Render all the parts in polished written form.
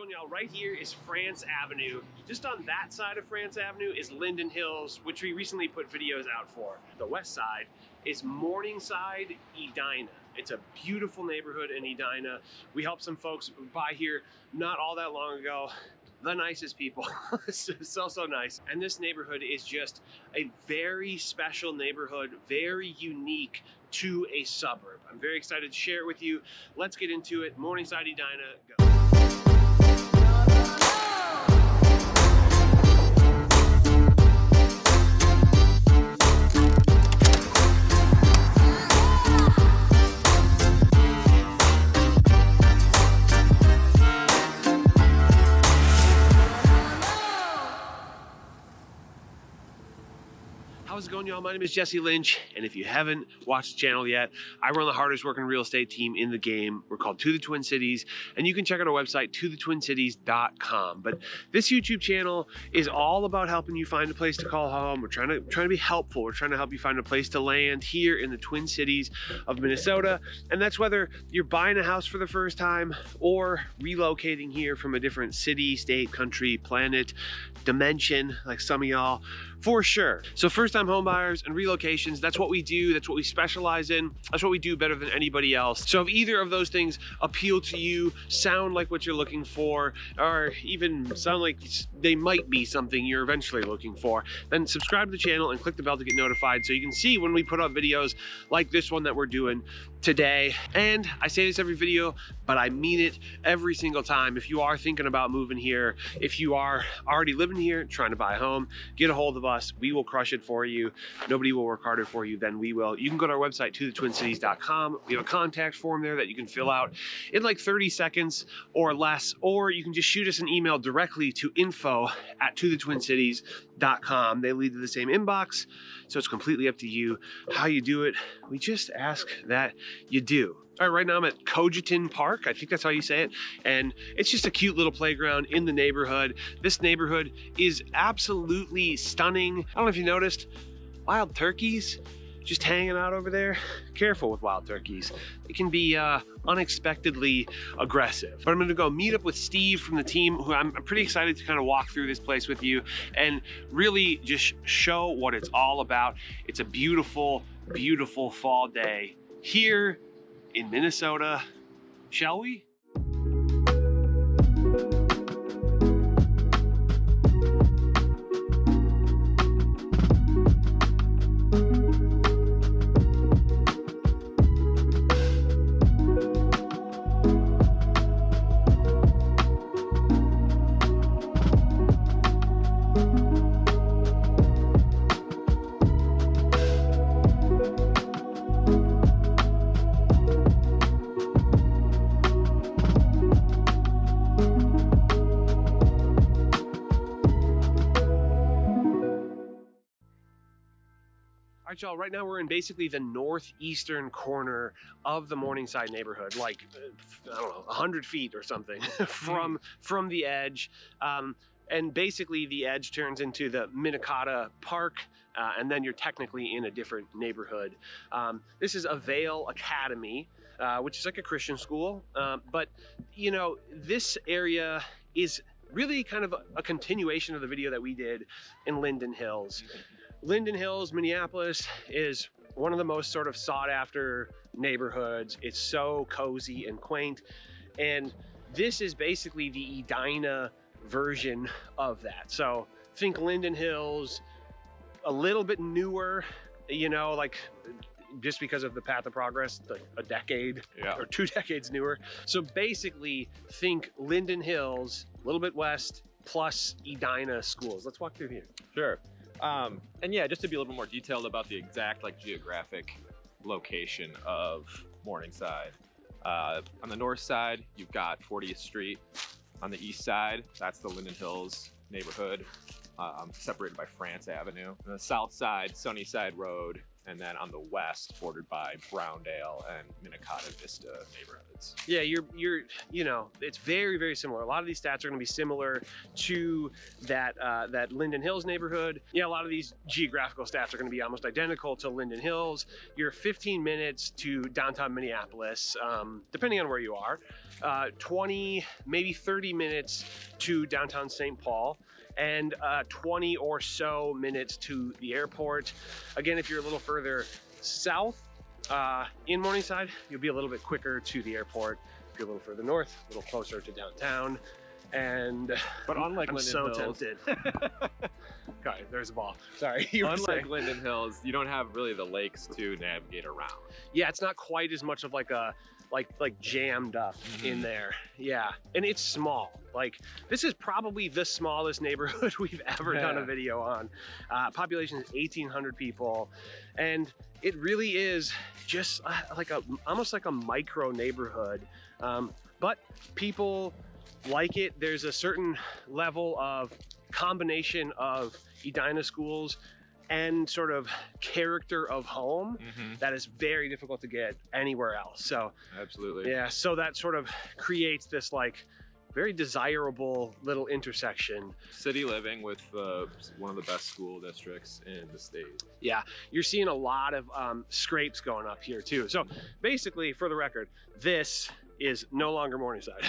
going, y'all? Right here is France Avenue. Just on that side of France Avenue is Linden Hills, which we recently put videos out for. The west side is Morningside, Edina. It's a beautiful neighborhood in Edina. We helped some folks buy here not all that long ago. The nicest people, so nice. And this neighborhood is just a very special neighborhood, very unique to a suburb. I'm very excited to share it with you. Let's get into it. Morningside, Edina, go. How's it going, y'all? My name is Jesse Lynch, and if you haven't watched the channel yet, I run the hardest working real estate team in the game. We're called To the Twin Cities, and you can check out our website, tothetwincities.com. But this YouTube channel is all about helping you find a place to call home. We're trying to be helpful. We're trying to help you find a place to land here in the Twin Cities of Minnesota, and that's whether you're buying a house for the first time or relocating here from a different city, state, country, planet, dimension, like some of y'all, for sure. So first-time home buyers and relocations, that's what we do. That's what we specialize in. That's what we do better than anybody else. So if either of those things appeal to you, sound like what you're looking for, or even sound like they might be something you're eventually looking for, then subscribe to the channel and click the bell to get notified so you can see when we put up videos like this one that we're doing today. And I say this every video, but I mean it every single time. If you are thinking about moving here, if you are already living here, trying to buy a home, get a hold of us. We will crush it for you. Nobody will work harder for you than we will. You can go to our website, tothetwincities.com. We have a contact form there that you can fill out in like 30 seconds or less, or you can just shoot us an email directly to info@tothetwincities.com. They lead to the same inbox, so it's completely up to you how you do it. We just ask that you do. All right, right now I'm at Cogiton Park. I think that's how you say it. And it's just a cute little playground in the neighborhood. This neighborhood is absolutely stunning. I don't know if you noticed, wild turkeys just hanging out over there. Careful with wild turkeys. They can be unexpectedly aggressive. But I'm gonna go meet up with Steve from the team, who I'm pretty excited to kind of walk through this place with you and really just show what it's all about. It's a beautiful, beautiful fall day here in Minnesota, shall we? All right, y'all, right now we're in basically the northeastern corner of the Morningside neighborhood, like, I don't know, 100 feet or something from the edge. And basically the edge turns into the Minnesota Park, and then you're technically in a different neighborhood. This is Avail Academy, which is like a Christian school. But, you know, this area is really kind of a continuation of the video that we did in Linden Hills. Linden Hills, Minneapolis is one of the most sort of sought after neighborhoods. It's so cozy and quaint. And this is basically the Edina version of that. So think Linden Hills, a little bit newer, you know, like just because of the path of progress, like a decade or 2 decades newer. So basically think Linden Hills, a little bit west, plus Edina schools. Let's walk through here. Sure. And yeah, just to be a little bit more detailed about the exact like geographic location of Morningside. On the north side, you've got 40th Street. On the east side, that's the Linden Hills neighborhood, separated by France Avenue. On the south side, Sunnyside Road, and then on the west, bordered by Browndale and Minnesota Vista neighborhoods. neighborhoods. Yeah, you know, it's very, very similar. A lot of these stats are going to be similar to that Linden Hills neighborhood. Yeah, a lot of these geographical stats are going to be almost identical to Linden Hills. You're 15 minutes to downtown Minneapolis, depending on where you are. 20, maybe 30 minutes to downtown St. Paul, and 20 or so minutes to the airport. Again, if you're a little further south, in Morningside, you'll be a little bit quicker to the airport. If you're a little further north, a little closer to downtown. But unlike I'm Linden so Hills, tempted. Okay, there's a ball. Sorry. You were unlike saying. Linden Hills, you don't have really the lakes to navigate around. Yeah, it's not quite as much of like a like jammed up in there. Yeah, and it's small. Like, this is probably the smallest neighborhood we've ever done a video on. Population is 1,800 people, and it really is just like almost like a micro neighborhood. But people like it. There's a certain level of combination of Edina schools and sort of character of home that is very difficult to get anywhere else. So absolutely, yeah, so that sort of creates this like very desirable little intersection. City living with one of the best school districts in the state. Yeah, you're seeing a lot of scrapes going up here too. So basically, for the record, this is no longer Morningside.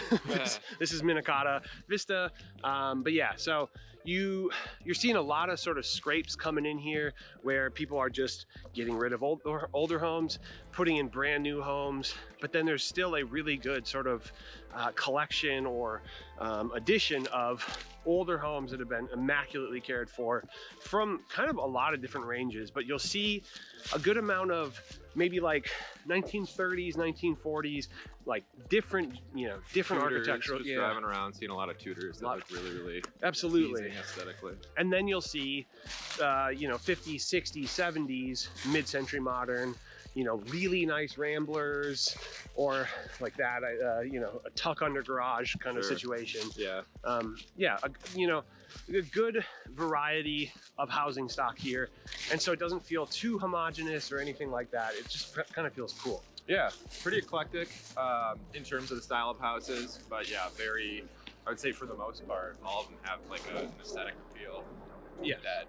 This is Minnetonka Vista. But yeah, so you're seeing a lot of sort of scrapes coming in here where people are just getting rid of older homes, putting in brand new homes, but then there's still a really good sort of collection or addition of older homes that have been immaculately cared for from kind of a lot of different ranges. But you'll see a good amount of maybe like 1930s, 1940s, like different, different Tudors, architectural. just driving around, seeing a lot of Tudors that look really, really absolutely pleasing aesthetically. And then you'll see, 50s, 60s, 70s, mid-century modern, really nice Ramblers, or like that, a tuck under garage kind of situation. Yeah. A good variety of housing stock here. And so it doesn't feel too homogenous or anything like that. It just kind of feels cool. Yeah, pretty eclectic in terms of the style of houses, but yeah, I would say for the most part, all of them have like an aesthetic appeal that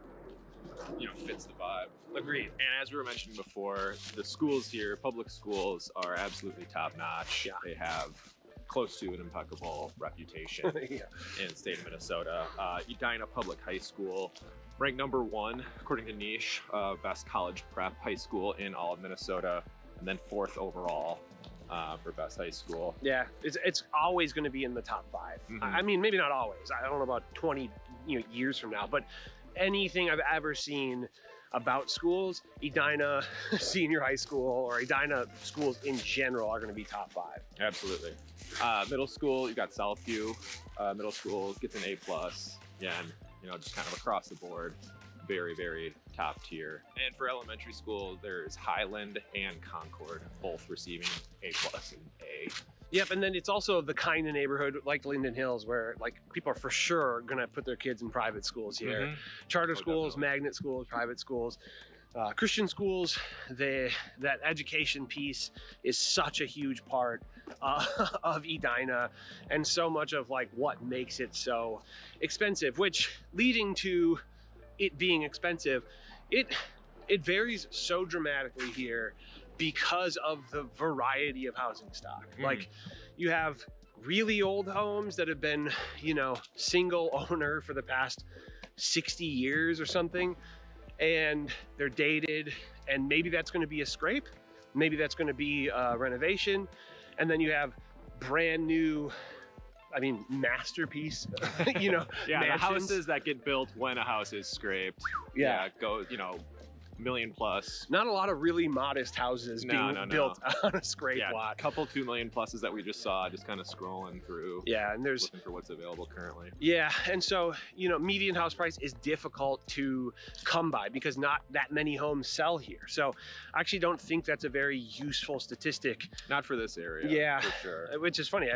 fits the vibe. Agreed. And as we were mentioning before, the schools here, public schools, are absolutely top notch. Yeah. They have close to an impeccable reputation in the state of Minnesota. Edina Public High School, ranked number 1 according to Niche, best college prep high school in all of Minnesota, and then 4th overall for best high school. Yeah, it's always going to be in the top 5. I mean, maybe not always. I don't know about 20 years from now, but anything I've ever seen about schools, Edina Senior High School or Edina schools in general are going to be top 5. Absolutely. Middle school, you got Southview. Middle school gets an A+. Again, just kind of across the board, very, very top tier. And for elementary school, there's Highland and Concord, both receiving A+ and A. Yep, and then it's also the kind of neighborhood like Linden Hills where like people are for sure gonna put their kids in private schools here. Charter schools, definitely. magnet schools, private schools, Christian schools. That education piece is such a huge part of Edina, and so much of like what makes it so expensive, which leading to it being expensive, it varies so dramatically here because of the variety of housing stock. Like, you have really old homes that have been, single owner for the past 60 years or something, and they're dated, and maybe that's going to be a scrape, maybe that's going to be a renovation, and then you have brand new, masterpiece, Yeah, the mansions. houses that get built when a house is scraped. Go, $1 million+. Not a lot of really modest houses being built on a scrape lot. A couple $2 million pluses that we just saw, just kind of scrolling through. Yeah, and there's looking for what's available currently. Yeah, and so median house price is difficult to come by because not that many homes sell here. So I actually don't think that's a very useful statistic. Not for this area. Yeah, for sure. Which is funny.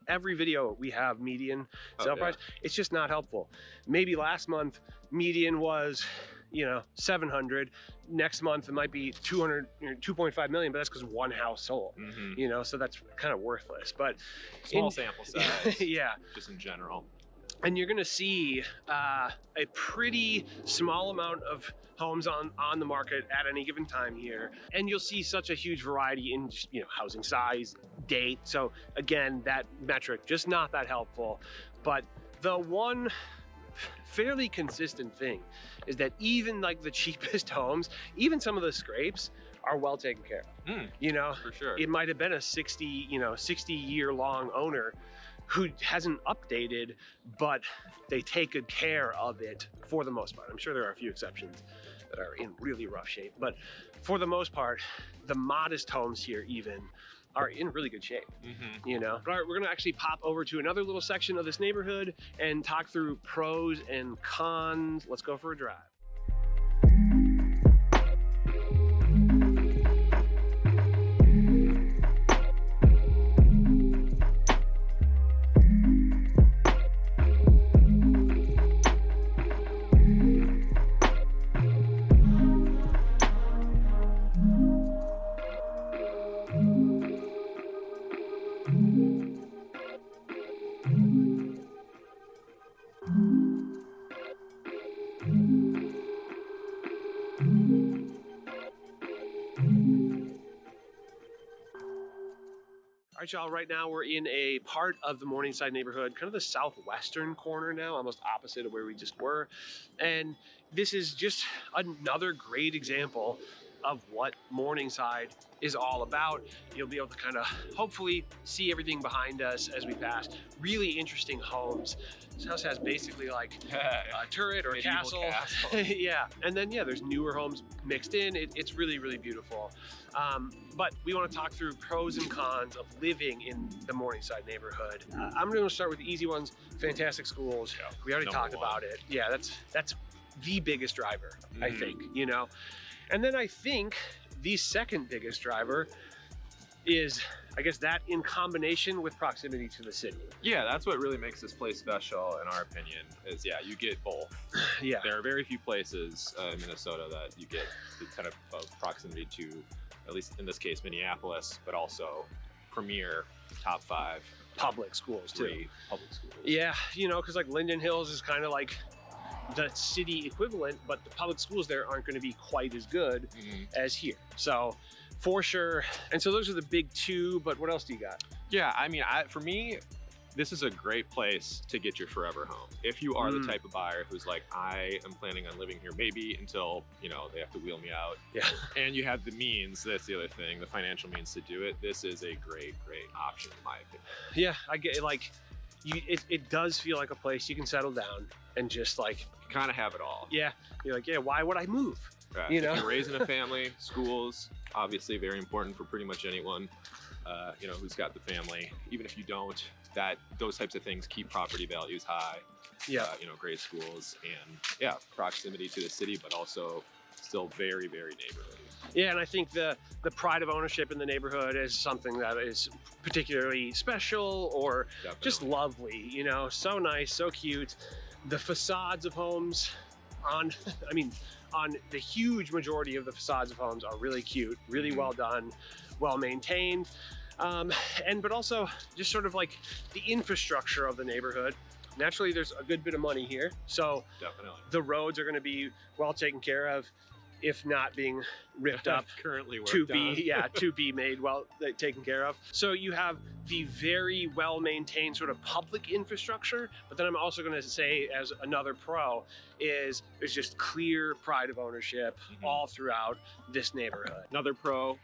Every video we have median sale price. It's just not helpful. Maybe last month median was you know, 700. Next month it might be 200, 2.5 million, but that's because one house sold. You know, so that's kind of worthless. But small sample size. Yeah, just in general. and you're going to see a pretty small amount of homes on the market at any given time here, and you'll see such a huge variety in just, you know, housing size, date. So again, that metric just not that helpful. But the one fairly consistent thing is that even like the cheapest homes, even some of the scrapes, are well taken care of. You know, for sure. It might have been a 60-year-long owner who hasn't updated, but they take good care of it for the most part. I'm sure there are a few exceptions that are in really rough shape, but for the most part, the modest homes here even are in really good shape, you know. All right, we're gonna actually pop over to another little section of this neighborhood and talk through pros and cons. Let's go for a drive. All right, y'all, right now we're in a part of the Morningside neighborhood, kind of the southwestern corner now, almost opposite of where we just were. And this is just another great example of what Morningside is all about. You'll be able to kind of hopefully see everything behind us as we pass. Really interesting homes. This house has basically like a turret or a castle. Yeah, and then yeah, there's newer homes mixed in. It's really, really beautiful. But we want to talk through pros and cons of living in the Morningside neighborhood. I'm going to start with the easy ones. Fantastic schools. Yeah, we already talked about it. Yeah, that's the biggest driver, I think, you know. And then I think the second biggest driver is, I guess, that in combination with proximity to the city. Yeah, that's what really makes this place special, in our opinion, is yeah, you get both. Yeah. There are very few places in Minnesota that you get the kind of proximity to, at least in this case, Minneapolis, but also premier top 5 public schools too. Public schools. Yeah, you know, because like Linden Hills is kind of like the city equivalent, but the public schools there aren't going to be quite as good as here. So for sure. And so those are the big two, but what else do you got? Yeah, I mean, for me, this is a great place to get your forever home. If you are the type of buyer who's like, I am planning on living here maybe until, you know, they have to wheel me out. Yeah. And you have the means, that's the other thing, the financial means to do it. This is a great, great option in my opinion. Yeah, I get it. Like, it does feel like a place you can settle down and just like kind of have it all. Yeah, you're like, yeah, why would I move? Right. You know, if you're raising a family, schools, obviously very important for pretty much anyone, you know, who's got the family. Even if you don't, those types of things keep property values high. Yeah. You know, great schools and yeah, proximity to the city, but also still very, very neighborhoody. Yeah, and I think the pride of ownership in the neighborhood is something that is particularly special or just lovely, you know, so nice, so cute. The facades of homes on the huge majority of the facades of homes are really cute, really well done, well maintained. But also just sort of like the infrastructure of the neighborhood. Naturally, there's a good bit of money here. So definitely the roads are going to be well taken care of, if not being ripped up currently to be made well taken care of. So you have the very well maintained sort of public infrastructure, but then I'm also going to say as another pro is there's just clear pride of ownership all throughout this neighborhood. Another pro,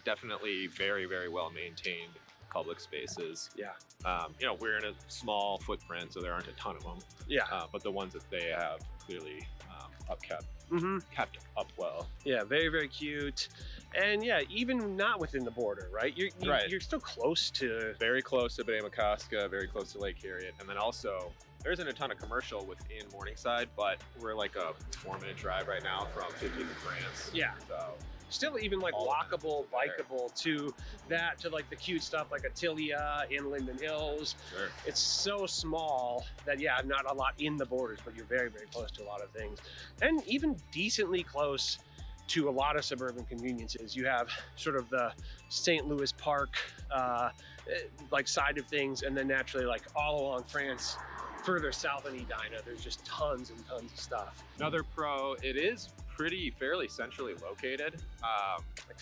definitely very, very well maintained public spaces. Yeah. You know, we're in a small footprint, so there aren't a ton of them. Yeah. But the ones that they have clearly upkept. Kept up well. Yeah, very, very cute. And yeah, even not within the border, right? You're still close to... Very close to Benamacoska, very close to Lake Harriet. And then also, there isn't a ton of commercial within Morningside, but we're like a 4-minute drive right now from 50th and France. Yeah. So still even like All of walkable, bikeable to that, to like the cute stuff like Attilia in Linden Hills. Sure. It's so small that, yeah, not a lot in the borders, but you're very, very close to a lot of things. And even decently close to a lot of suburban conveniences. You have sort of the St. Louis Park like side of things, and then naturally like all along France, further south in Edina, there's just tons and tons of stuff. Another pro, it is fairly centrally located,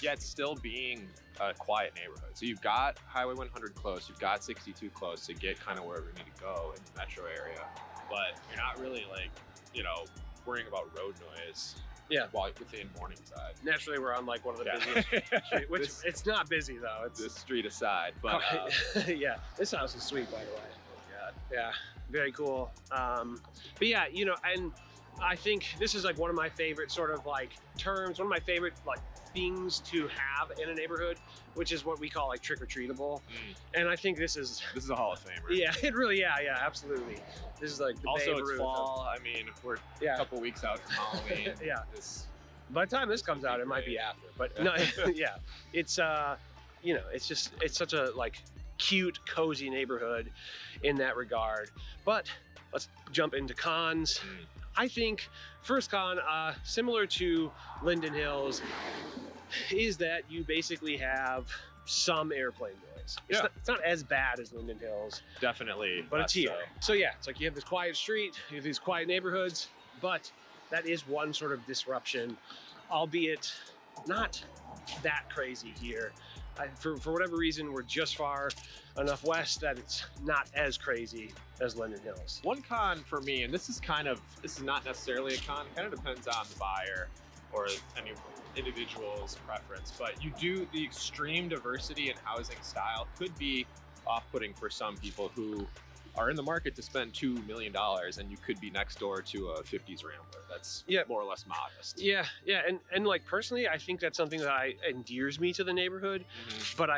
yet still being a quiet neighborhood. So you've got Highway 100 close, you've got 62 close to get kind of wherever you need to go in the metro area, but you're not really like, you know, worrying about road noise. Yeah. While within Morningside. Naturally, we're on like one of the busiest streets, which it's not busy though. It's this street aside, but yeah, this house is sweet, by the way. Oh God. Yeah, very cool. But yeah, you know, and I think this is like one of my favorite sort of like terms, one of my favorite like things to have in a neighborhood, which is what we call like trick-or-treatable. And I think this is a Hall of Famer. Yeah, it really, yeah, absolutely. This is like the also Babe it's Ruth fall. I mean, we're a couple weeks out from Halloween. Yeah. By the time this comes out, it might be after. But no, yeah, it's you know, it's just, it's such a like cute, cozy neighborhood in that regard. But let's jump into cons. I think first con, similar to Linden Hills, is that you basically have some airplane noise. It's not as bad as Linden Hills. Definitely. But it's here. So yeah, it's like you have this quiet street, you have these quiet neighborhoods, but that is one sort of disruption, albeit not that crazy here. For whatever reason, we're just far enough west that it's not as crazy as Linden Hills. One con for me, and this is not necessarily a con, kind of depends on the buyer or any individual's preference, but the extreme diversity in housing style could be off-putting for some people who are in the market to spend $2 million, and you could be next door to a 50s Rambler that's more or less modest. Yeah, and like personally, I think that's something that endears me to the neighborhood, but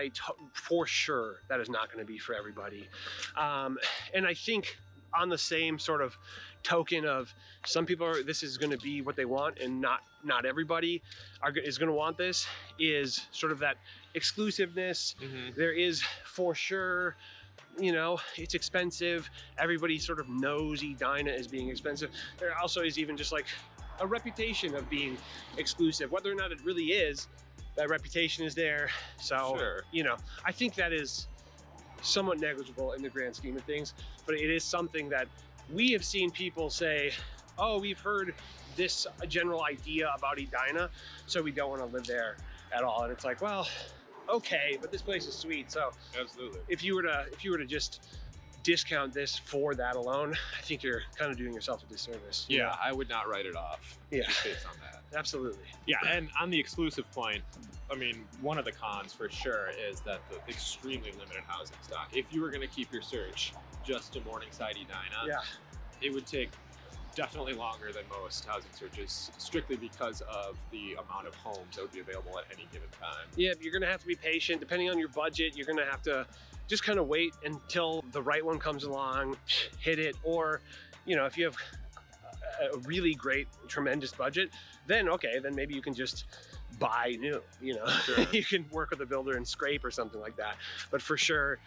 for sure that is not going to be for everybody. And I think on the same sort of token of some people this is going to be what they want, and not everybody is going to want this, is sort of that exclusiveness. There is for sure, you know, it's expensive. Everybody sort of knows Edina as being expensive. There also is even just like a reputation of being exclusive. Whether or not it really is, that reputation is there. So, you know, I think that is somewhat negligible in the grand scheme of things, but it is something that we have seen people say, oh, we've heard this general idea about Edina, so we don't want to live there at all. And it's like, well, okay, but this place is sweet. So absolutely, if you were to just discount this for that alone, I think you're kind of doing yourself a disservice. Yeah, I would not write it off. Just based on that. Absolutely. Yeah, and on the exclusive point, I mean, one of the cons for sure is that the extremely limited housing stock. If you were going to keep your search just to Morningside Edina, it would take definitely longer than most housing searches, strictly because of the amount of homes that would be available at any given time. Yeah, you're gonna have to be patient. Depending on your budget, you're gonna have to just kind of wait until the right one comes along, hit it, or, you know, if you have a really great, tremendous budget, then okay, then maybe you can just buy new, you know. You can work with a builder and scrape or something like that. But for sure,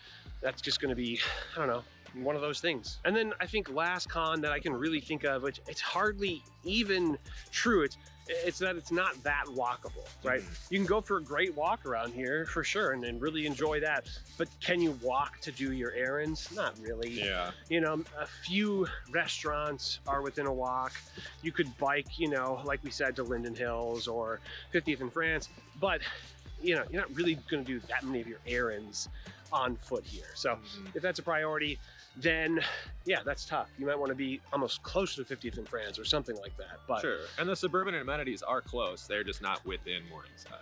that's just gonna be, I don't know, one of those things. And then I think last con that I can really think of, which it's hardly even true, it's that it's not that walkable, right? You can go for a great walk around here for sure and really enjoy that, but can you walk to do your errands? Not really. You know, a few restaurants are within a walk. You could bike, you know, like we said, to Linden Hills or 50th in France, but you know, you're not really going to do that many of your errands on foot here. So if that's a priority, then yeah, that's tough. You might want to be almost close to 50th in France or something like that. But and the suburban amenities are close. They're just not within Morningside.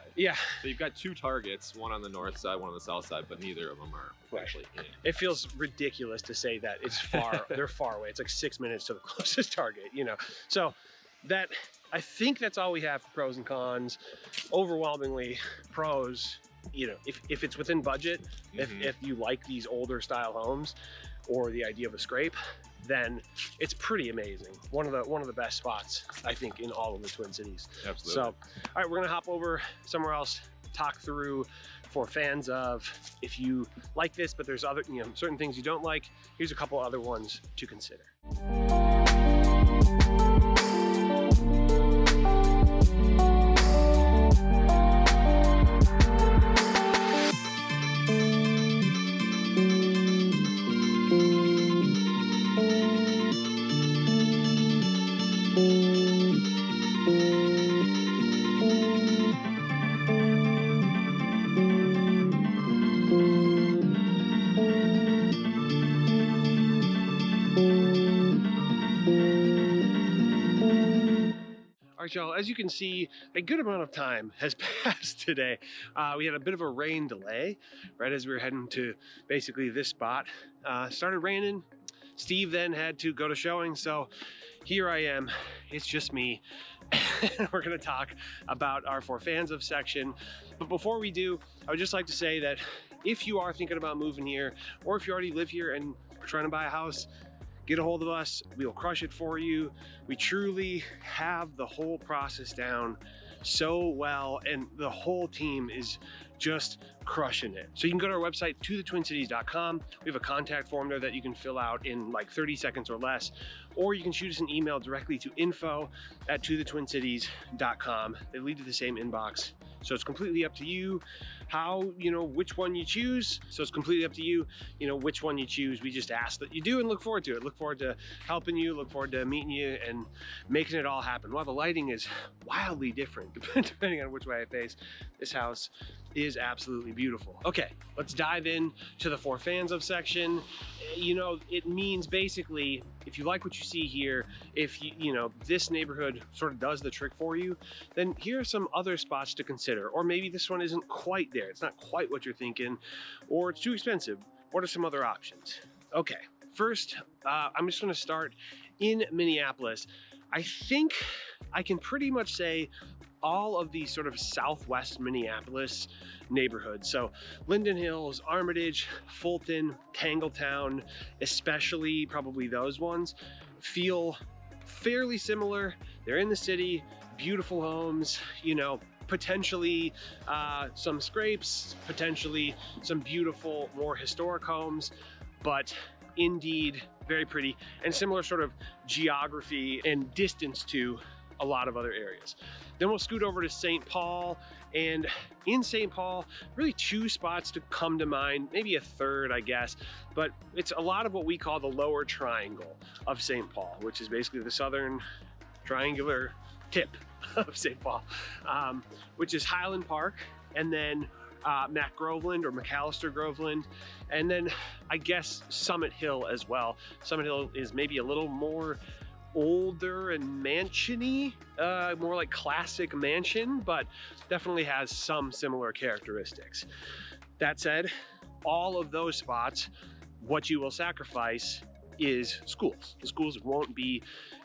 So you've got two targets, one on the north side, one on the south side, but neither of them are actually in. It feels ridiculous to say that it's far. They're far away. It's like 6 minutes to the closest target, you know. So that, I think that's all we have for pros and cons. Overwhelmingly pros, you know, if it's within budget, if you like these older style homes, or the idea of a scrape, then it's pretty amazing. One of the best spots, I think, in all of the Twin Cities. Absolutely. So, all right, we're gonna hop over somewhere else, talk through for fans of, if you like this, but there's other, certain things you don't like, here's a couple other ones to consider. All right, y'all, as you can see, a good amount of time has passed today. We had a bit of a rain delay right as we were heading to basically this spot. Started raining. Steve then had to go to showing, so here I am. It's just me. We're gonna talk about our For Fans of section. But before we do, I would just like to say that if you are thinking about moving here, or if you already live here and are trying to buy a house, get a hold of us. We will crush it for you. We truly have the whole process down so well, and the whole team is just crushing it. So you can go to our website, tothetwincities.com. We have a contact form there that you can fill out in like 30 seconds or less, or you can shoot us an email directly to info@tothetwincities.com. They lead to the same inbox. So it's completely up to you how, which one you choose. So it's completely up to you, which one you choose. We just ask that you do and look forward to it. Look forward to helping you, look forward to meeting you and making it all happen. While the lighting is wildly different depending on which way I face, this house is absolutely beautiful. Okay, let's dive in to the For Fans of section. It means basically, if you like what you see here, if this neighborhood sort of does the trick for you, then here are some other spots to consider. Or maybe this one isn't quite there. It's not quite what you're thinking, or it's too expensive. What are some other options? Okay, first, I'm just gonna start in Minneapolis. I think I can pretty much say all of these sort of southwest Minneapolis neighborhoods. So Linden Hills, Armitage, Fulton, Tangletown, especially probably those ones, feel fairly similar. They're in the city, beautiful homes, potentially some scrapes, potentially some beautiful, more historic homes, but indeed very pretty, and similar sort of geography and distance to a lot of other areas. Then we'll scoot over to St. Paul, and in St. Paul, really two spots to come to mind, maybe a third, I guess, but it's a lot of what we call the lower triangle of St. Paul, which is basically the southern triangular tip of St. Paul, which is Highland Park, and then Mac Groveland or McAllister Groveland, and then I guess Summit Hill as well. Summit Hill is maybe a little more older and mansion-y, more like classic mansion, but definitely has some similar characteristics. That said, all of those spots, what you will sacrifice is schools. The schools won't be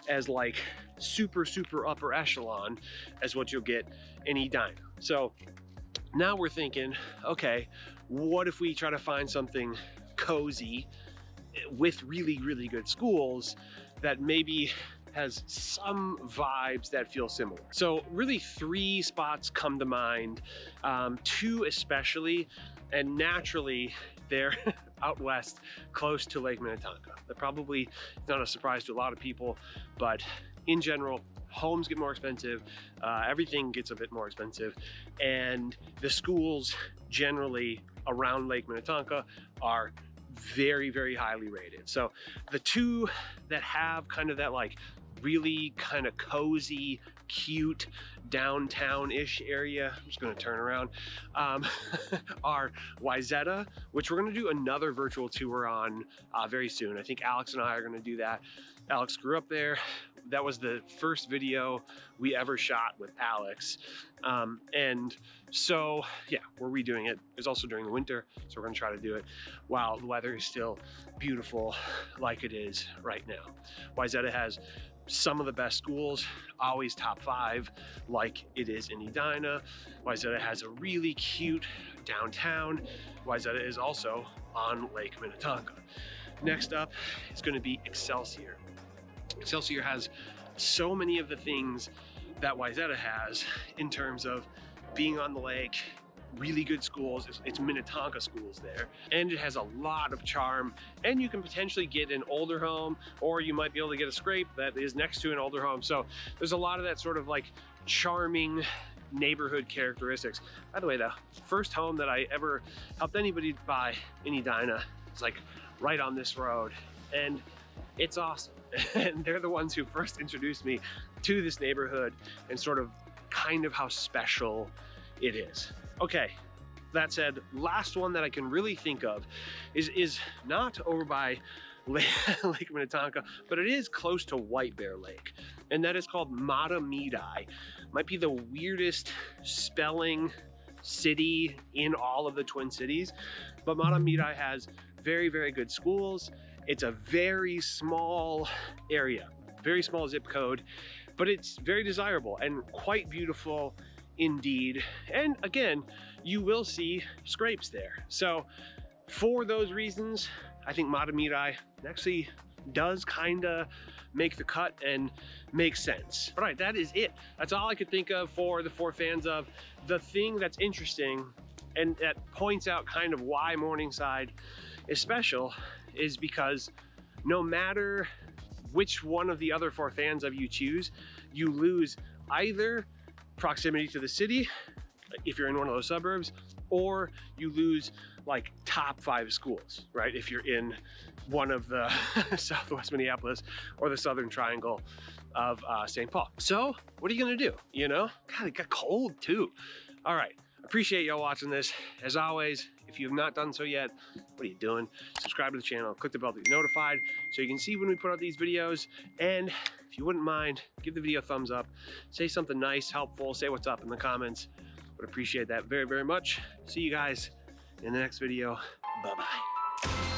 as like super upper echelon as what you'll get in Edina. So now we're thinking, okay, what if we try to find something cozy with really good schools that maybe has some vibes that feel similar? So really three spots come to mind, two especially, and naturally they're out west close to Lake Minnetonka. They're probably not a surprise to a lot of people, but in general, homes get more expensive, everything gets a bit more expensive, and the schools generally around Lake Minnetonka are very highly rated. So the two that have kind of that like really kind of cozy, cute downtown-ish area, I'm just going to turn around, are Wayzata, which we're going to do another virtual tour on very soon. I think Alex and I are going to do that. Alex grew up there. That was the first video we ever shot with Alex. And so, yeah, we're redoing it. It's also during the winter, so we're gonna try to do it while the weather is still beautiful like it is right now. Wayzata has some of the best schools, always top 5 like it is in Edina. Wayzata has a really cute downtown. Wayzata is also on Lake Minnetonka. Next up is going to be Excelsior. Excelsior has so many of the things that Wayzata has in terms of being on the lake, really good schools. It's Minnetonka schools there, and it has a lot of charm, and you can potentially get an older home, or you might be able to get a scrape that is next to an older home. So there's a lot of that sort of like charming neighborhood characteristics. By the way, the first home that I ever helped anybody buy in Edina is like right on this road, and it's awesome. And they're the ones who first introduced me to this neighborhood and sort of kind of how special it is. Okay, that said, last one that I can really think of is not over by Lake Minnetonka, but it is close to White Bear Lake, and that is called Mahtomedi. Might be the weirdest spelling city in all of the Twin Cities, but Mahtomedi has very, very good schools. It's a very small area, very small zip code, but it's very desirable and quite beautiful indeed. And again, you will see scrapes there. So for those reasons, I think Mahtomedi actually does kind of make the cut and make sense. All right, that is it. That's all I could think of for the 4 fans of. The thing that's interesting and that points out kind of why Morningside is special is because no matter which one of the other 4 fans of you choose, you lose either proximity to the city, if you're in one of those suburbs, or you lose like top 5 schools, right? If you're in one of the Southwest Minneapolis or the Southern Triangle of St. Paul. So what are you gonna do? You know, God, it got cold too. All right, appreciate y'all watching this. As always, if you have not done so yet, what are you doing? Subscribe to the channel, click the bell to be notified so you can see when we put out these videos. And if you wouldn't mind, give the video a thumbs up, say something nice, helpful, say what's up in the comments. Would appreciate that very, very much. See you guys in the next video. Bye-bye.